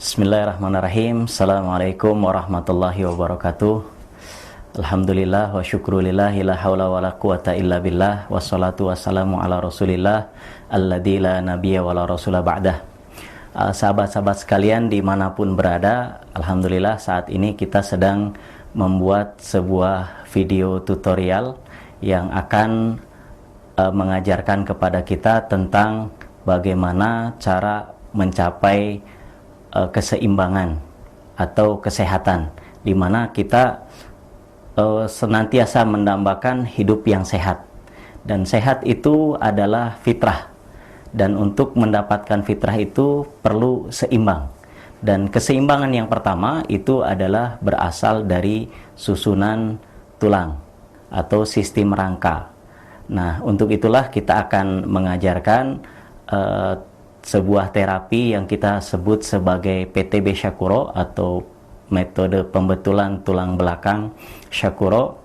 Bismillahirrahmanirrahim. Assalamualaikum warahmatullahi wabarakatuh. Alhamdulillah wa syukrulillah la haula wa la quwata illa billah wassalatu wassalamu ala rasulillah alladzi la nabiyya wa la rasula ba'dah. Sahabat-sahabat sekalian dimanapun berada, alhamdulillah saat ini kita sedang membuat sebuah video tutorial yang akan mengajarkan kepada kita tentang bagaimana cara mencapai keseimbangan atau kesehatan, di mana kita senantiasa mendambakan hidup yang sehat, dan sehat itu adalah fitrah, dan untuk mendapatkan fitrah itu perlu seimbang. Dan keseimbangan yang pertama itu adalah berasal dari susunan tulang atau sistem rangka. Nah, untuk itulah kita akan mengajarkan sebuah terapi yang kita sebut sebagai PTB Shakuro atau metode pembetulan tulang belakang Shakuro,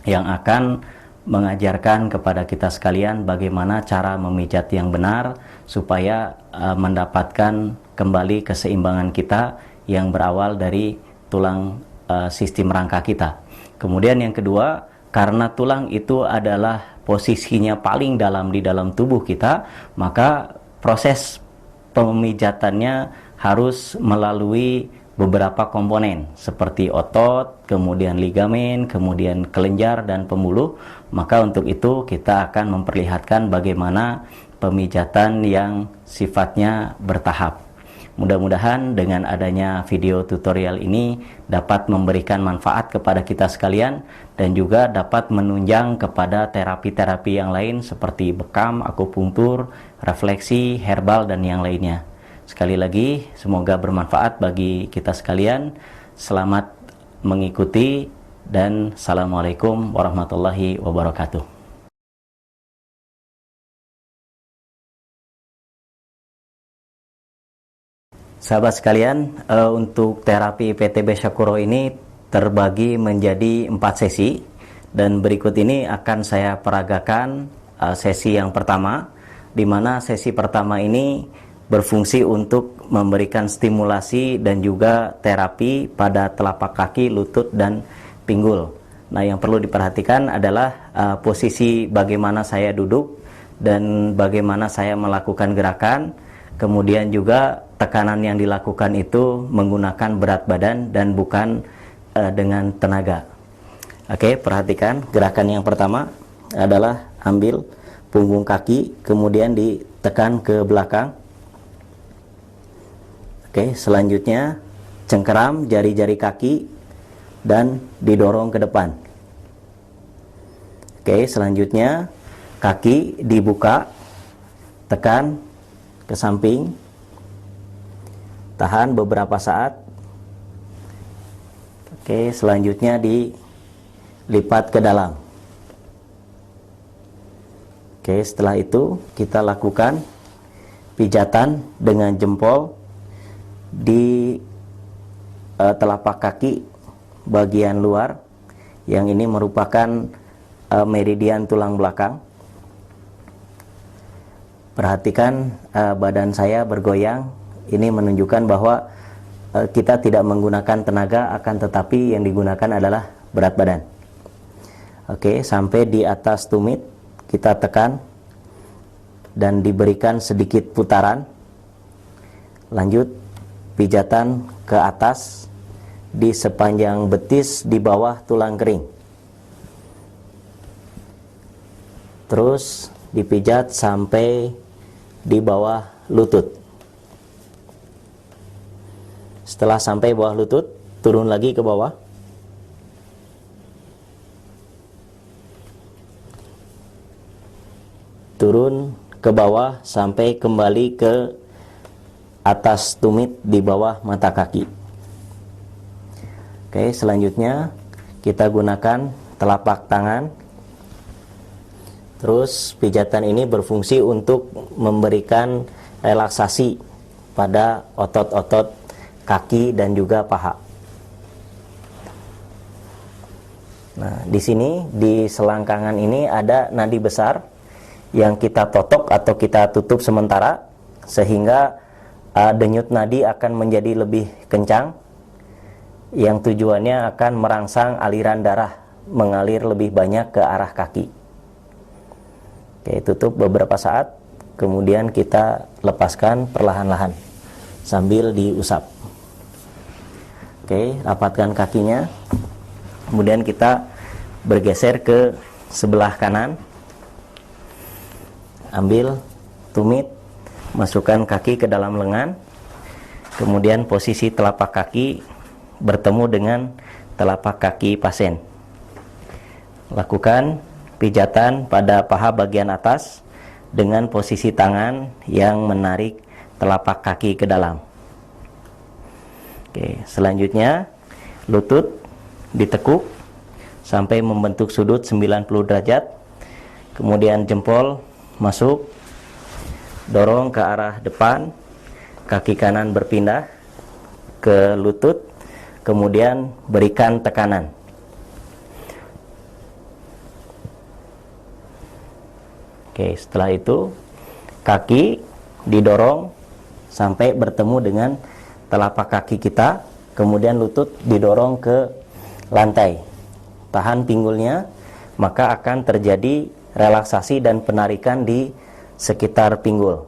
yang akan mengajarkan kepada kita sekalian bagaimana cara memijat yang benar supaya mendapatkan kembali keseimbangan kita yang berawal dari tulang sistem rangka kita. Kemudian yang kedua, karena tulang itu adalah posisinya paling dalam di dalam tubuh kita, maka proses pemijatannya harus melalui beberapa komponen seperti otot, kemudian ligamen, kemudian kelenjar dan pembuluh. Maka untuk itu kita akan memperlihatkan bagaimana pemijatan yang sifatnya bertahap. Mudah-mudahan dengan adanya video tutorial ini dapat memberikan manfaat kepada kita sekalian dan juga dapat menunjang kepada terapi-terapi yang lain seperti bekam, akupunktur, refleksi, herbal dan yang lainnya. Sekali lagi, semoga bermanfaat bagi kita sekalian. Selamat mengikuti dan Assalamualaikum warahmatullahi wabarakatuh. Sahabat sekalian, untuk terapi PTB Shakuro ini terbagi menjadi 4 sesi, dan berikut ini akan saya peragakan sesi yang pertama, di mana sesi pertama ini berfungsi untuk memberikan stimulasi dan juga terapi pada telapak kaki, lutut, dan pinggul. Nah, yang perlu diperhatikan adalah posisi bagaimana saya duduk dan bagaimana saya melakukan gerakan, kemudian juga tekanan yang dilakukan itu menggunakan berat badan dan bukan dengan tenaga. Oke, perhatikan gerakan yang pertama adalah ambil punggung kaki, kemudian ditekan ke belakang. Oke, selanjutnya cengkeram jari-jari kaki dan didorong ke depan. Oke, selanjutnya kaki dibuka, tekan ke samping, tahan beberapa saat. Oke, selanjutnya dilipat ke dalam. Oke, setelah itu kita lakukan pijatan dengan jempol di telapak kaki bagian luar, yang ini merupakan meridian tulang belakang. Perhatikan badan saya bergoyang, ini menunjukkan bahwa kita tidak menggunakan tenaga, akan tetapi yang digunakan adalah berat badan. Oke, sampai di atas tumit kita tekan dan diberikan sedikit putaran. Lanjut pijatan ke atas di sepanjang betis di bawah tulang kering. Terus dipijat sampai di bawah lutut. Setelah sampai bawah lutut, turun lagi ke bawah. Turun ke bawah sampai kembali ke atas tumit di bawah mata kaki. Oke, selanjutnya kita gunakan telapak tangan. Terus pijatan ini berfungsi untuk memberikan relaksasi pada otot-otot kaki dan juga paha. Nah, di sini di selangkangan ini ada nadi besar yang kita totok atau kita tutup sementara, sehingga denyut nadi akan menjadi lebih kencang, yang tujuannya akan merangsang aliran darah mengalir lebih banyak ke arah kaki. Oke, tutup beberapa saat, kemudian kita lepaskan perlahan-lahan sambil diusap. Oke, rapatkan kakinya. Kemudian kita bergeser ke sebelah kanan. Ambil tumit, masukkan kaki ke dalam lengan. Kemudian posisi telapak kaki bertemu dengan telapak kaki pasien. Lakukan pijatan pada paha bagian atas dengan posisi tangan yang menarik telapak kaki ke dalam. Oke, selanjutnya lutut ditekuk sampai membentuk sudut 90 derajat. Kemudian jempol masuk, dorong ke arah depan, kaki kanan berpindah ke lutut, kemudian berikan tekanan. Oke, setelah itu kaki didorong sampai bertemu dengan telapak kaki kita, kemudian lutut didorong ke lantai. Tahan pinggulnya, maka akan terjadi relaksasi dan penarikan di sekitar pinggul.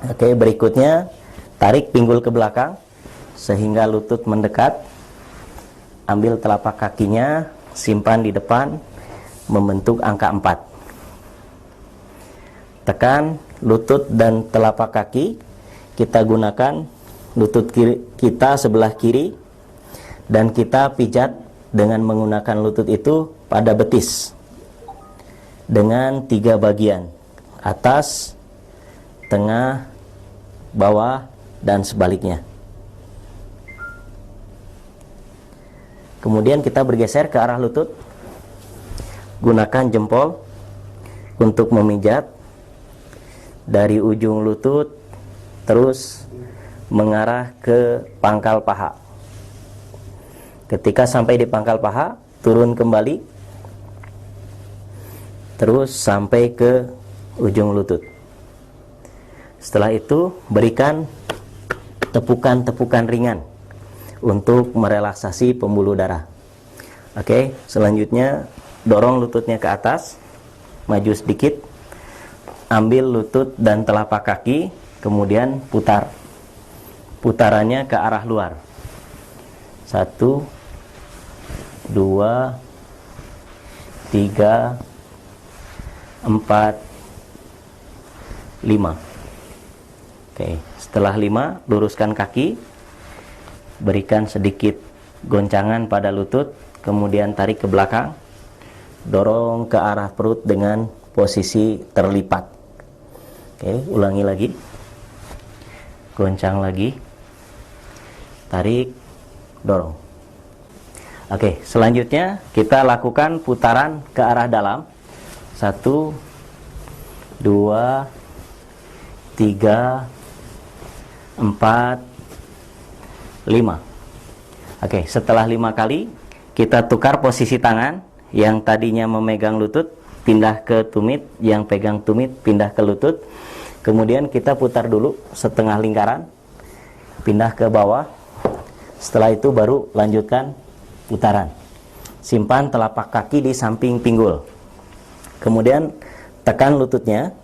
Oke, berikutnya tarik pinggul ke belakang sehingga lutut mendekat. Ambil telapak kakinya, simpan di depan membentuk angka 4. Tekan lutut dan telapak kaki. Kita gunakan lutut kiri kita sebelah kiri, dan kita pijat dengan menggunakan lutut itu pada betis dengan 3 bagian, atas, tengah, bawah, dan sebaliknya. Kemudian kita bergeser ke arah lutut. Gunakan jempol untuk memijat dari ujung lutut terus mengarah ke pangkal paha. Ketika sampai di pangkal paha, turun kembali terus sampai ke ujung lutut. Setelah itu berikan tepukan-tepukan ringan untuk merelaksasi pembuluh darah. Oke, selanjutnya dorong lututnya ke atas, maju sedikit, ambil lutut dan telapak kaki, kemudian putar. Putarannya ke arah luar. 1, 2, 3, 4, 5. Oke, setelah 5, luruskan kaki, berikan sedikit goncangan pada lutut, kemudian tarik ke belakang, dorong ke arah perut dengan posisi terlipat. Oke, ulangi lagi, goncang lagi, tarik, dorong. Oke, selanjutnya kita lakukan putaran ke arah dalam. 1, 2, 3, 4, 5. Oke, setelah 5 kali kita tukar posisi tangan. Yang tadinya memegang lutut pindah ke tumit, yang pegang tumit pindah ke lutut. Kemudian kita putar dulu setengah lingkaran, pindah ke bawah. Setelah itu baru lanjutkan putaran. Simpan telapak kaki di samping pinggul. Kemudian tekan lututnya.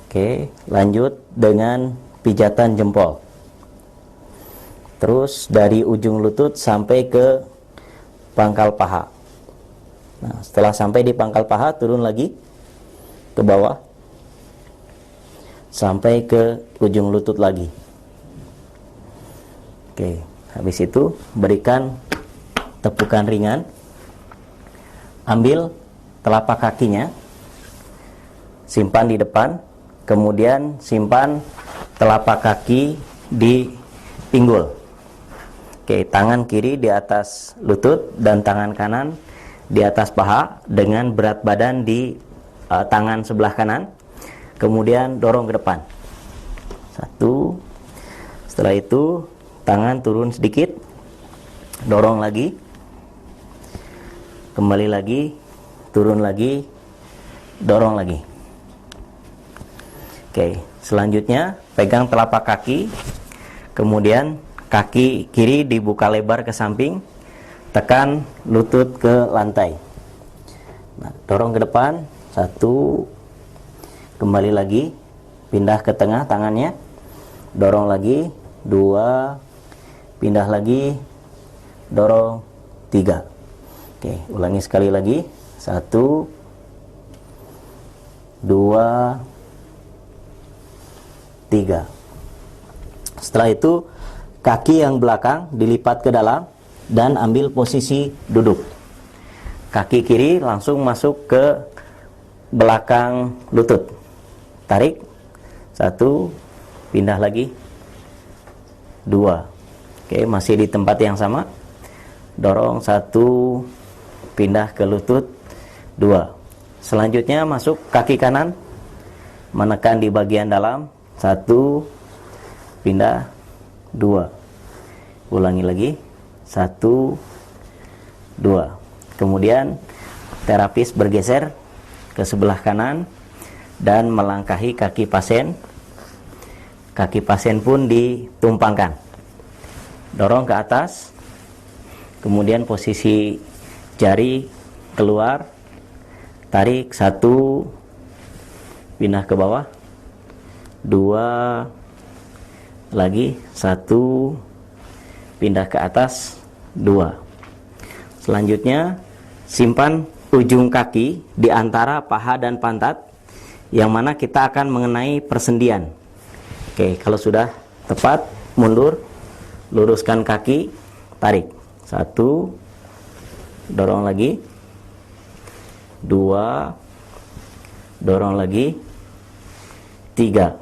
Oke, lanjut dengan pijatan jempol. Terus dari ujung lutut sampai ke pangkal paha. Nah, setelah sampai di pangkal paha, turun lagi ke bawah sampai ke ujung lutut lagi. Oke, habis itu berikan tepukan ringan. Ambil telapak kakinya, simpan di depan, kemudian simpan telapak kaki di pinggul. Oke, tangan kiri di atas lutut dan tangan kanan di atas paha dengan berat badan di tangan sebelah kanan. Kemudian dorong ke depan. 1. Setelah itu tangan turun sedikit, dorong lagi, kembali lagi, turun lagi, dorong lagi. Oke, selanjutnya pegang telapak kaki, kemudian kaki kiri dibuka lebar ke samping, tekan lutut ke lantai. Nah, dorong ke depan, 1, kembali lagi, pindah ke tengah tangannya, dorong lagi, 2, pindah lagi, dorong, 3. Oke, ulangi sekali lagi, 1, 2, 3. Setelah itu kaki yang belakang dilipat ke dalam dan ambil posisi duduk. Kaki kiri langsung masuk ke belakang lutut. Tarik, 1, pindah lagi, 2. Oke, masih di tempat yang sama. Dorong, 1, pindah ke lutut, 2. Selanjutnya masuk kaki kanan, menekan di bagian dalam, 1, pindah, 2. Ulangi lagi, 1, 2. Kemudian terapis bergeser ke sebelah kanan dan melangkahi kaki pasien. Kaki pasien pun ditumpangkan. Dorong ke atas, kemudian posisi jari keluar, tarik, 1, pindah ke bawah, 2, lagi, 1, pindah ke atas, 2. Selanjutnya simpan ujung kaki di antara paha dan pantat, yang mana kita akan mengenai persendian. Oke, kalau sudah tepat, mundur, luruskan kaki, tarik, 1, dorong lagi, 2, dorong lagi, 3.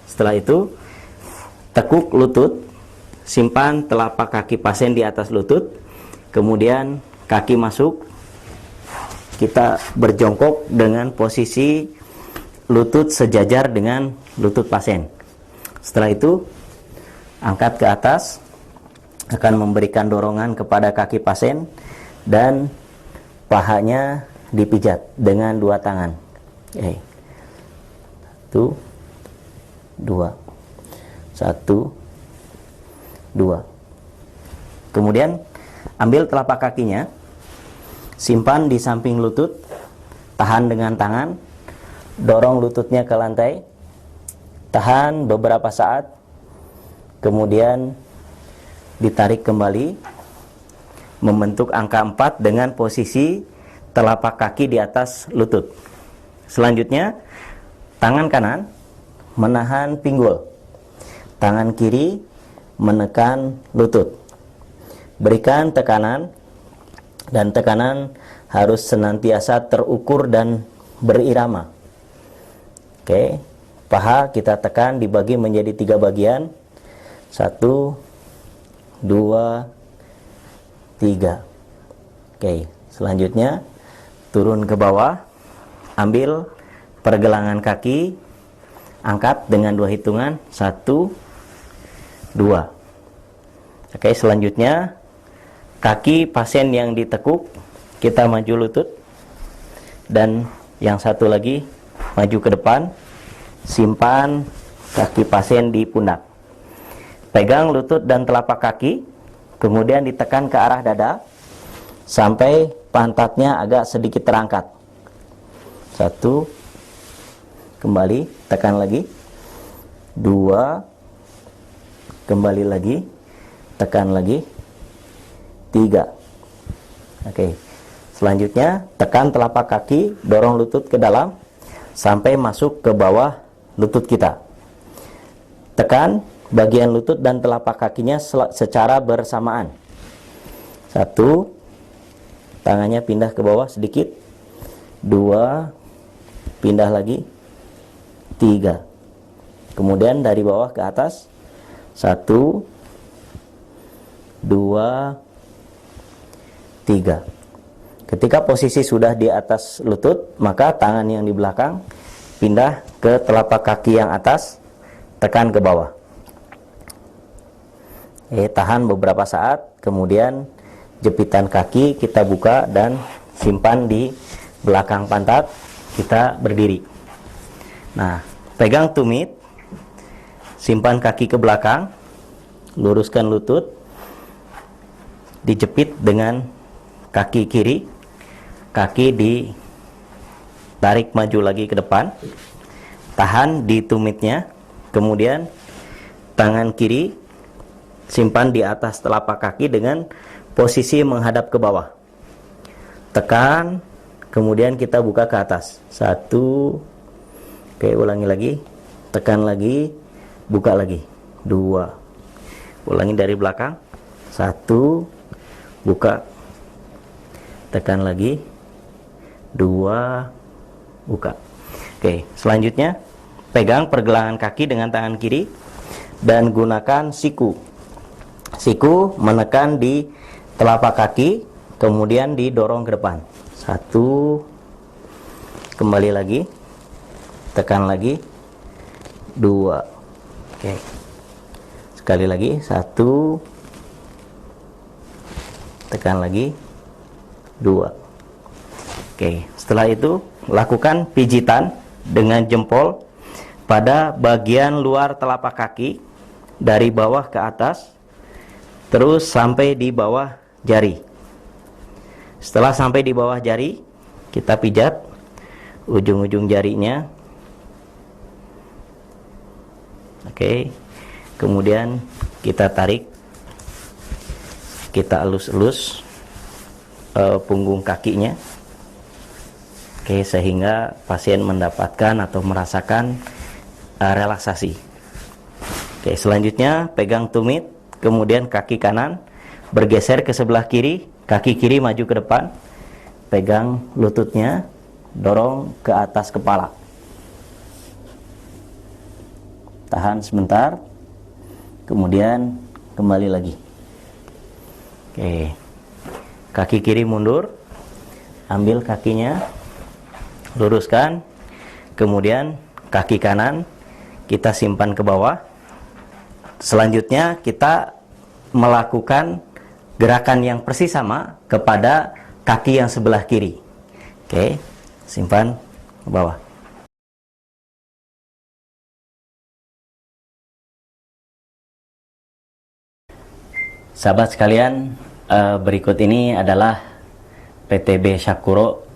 Setelah itu tekuk lutut, simpan telapak kaki pasien di atas lutut, kemudian kaki masuk, kita berjongkok dengan posisi lutut sejajar dengan lutut pasien. Setelah itu angkat ke atas, akan memberikan dorongan kepada kaki pasien dan pahanya dipijat dengan 2 tangan. 1, 2, 1, 2. Kemudian ambil telapak kakinya, simpan di samping lutut, tahan dengan tangan, dorong lututnya ke lantai, tahan beberapa saat, kemudian ditarik kembali, membentuk angka 4 dengan posisi telapak kaki di atas lutut. Selanjutnya, tangan kanan menahan pinggul, tangan kiri menekan lutut. Berikan tekanan, dan tekanan harus senantiasa terukur dan berirama. Oke, paha kita tekan dibagi menjadi 3 bagian. 1, 2, 3. Oke, selanjutnya turun ke bawah, ambil pergelangan kaki, angkat dengan 2 hitungan, 1, 2. Oke, selanjutnya kaki pasien yang ditekuk, kita maju lutut, dan yang satu lagi maju ke depan, simpan kaki pasien di pundak. Pegang lutut dan telapak kaki, kemudian ditekan ke arah dada sampai pantatnya agak sedikit terangkat. 1, kembali, tekan lagi. 2, kembali lagi, tekan lagi. 3. Oke. Selanjutnya tekan telapak kaki, dorong lutut ke dalam sampai masuk ke bawah lutut kita. Tekan bagian lutut dan telapak kakinya secara bersamaan. 1, tangannya pindah ke bawah sedikit. 2, pindah lagi. 3. Kemudian dari bawah ke atas. 1, 2, 3. Ketika posisi sudah di atas lutut, maka tangan yang di belakang pindah ke telapak kaki yang atas, tekan ke bawah. Tahan beberapa saat, kemudian jepitan kaki kita buka dan simpan di belakang pantat, kita berdiri. Nah, pegang tumit, simpan kaki ke belakang, luruskan lutut, dijepit dengan kaki kiri, kaki ditarik maju lagi ke depan, tahan di tumitnya, kemudian tangan kiri simpan di atas telapak kaki dengan posisi menghadap ke bawah, tekan, kemudian kita buka ke atas. 1, oke, ulangi lagi, tekan lagi, buka lagi. 2, ulangi dari belakang. 1, buka, tekan lagi. 2, buka. Oke, selanjutnya pegang pergelangan kaki dengan tangan kiri dan gunakan siku. Siku menekan di telapak kaki, kemudian didorong ke depan. 1, kembali lagi, tekan lagi. 2, oke, sekali lagi. 1, tekan lagi. 2, oke. Setelah itu lakukan pijitan dengan jempol pada bagian luar telapak kaki dari bawah ke atas, terus sampai di bawah jari. Setelah sampai di bawah jari, kita pijat ujung-ujung jarinya. Oke. Kemudian kita tarik, kita elus-elus punggung kakinya. Oke, sehingga pasien mendapatkan atau merasakan relaksasi. Oke, selanjutnya pegang tumit, kemudian kaki kanan bergeser ke sebelah kiri, kaki kiri maju ke depan, pegang lututnya, dorong ke atas kepala. Tahan sebentar, kemudian kembali lagi. Oke, kaki kiri mundur, ambil kakinya, luruskan, kemudian kaki kanan kita simpan ke bawah. Selanjutnya kita melakukan gerakan yang persis sama kepada kaki yang sebelah kiri. Oke, simpan ke bawah. Sahabat sekalian, berikut ini adalah PTB Syakuro